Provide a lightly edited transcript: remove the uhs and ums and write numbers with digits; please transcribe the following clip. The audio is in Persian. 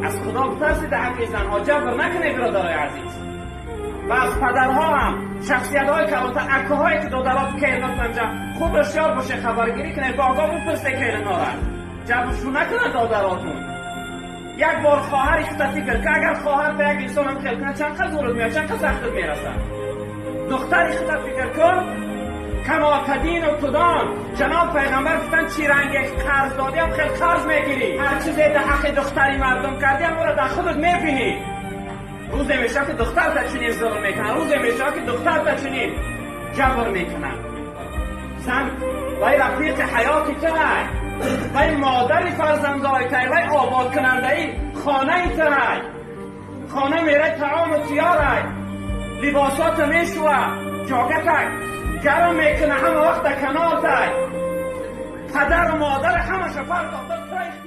از خدا بترسید در حق زنها جبر نکنید برادرای عزیز. و از پدرها هم شخصیت‌های کلانتر اکوهایی که دادرات که اینجا خوب اشیار باشه خبرگیری کنید با آقا بپرسته که اینا را جبرشو نکنه دادراتون. یک بار خواهر خطتی کرد که اگر خواهر به یک انسان هم خیل کنه چند قدر دورت میاد چند قدر سختت میرسه. دختری خطت فکر کن کما تدین و تدان. جناب پیغمبر گفتن چی رنگ قرض دادی هم خیلی قرض میگیری. هر چیزی در حق دختری مردم کردی هم رو در خودت میبینی. روزی میشه که دختر تا چنین ظلم میکنن، روزی میشه که دختر تا چنین جبر میکنن. زن وای رفیق حیاتی تای، وای مادری فرزندای تای، وای آباد کنندهی خانه تای. خانه میره طعام تیاره، لباسات میشوه، جاکتک گرم میکنه همه وقت کنار تای. پدر و مادر همه شفر داده تای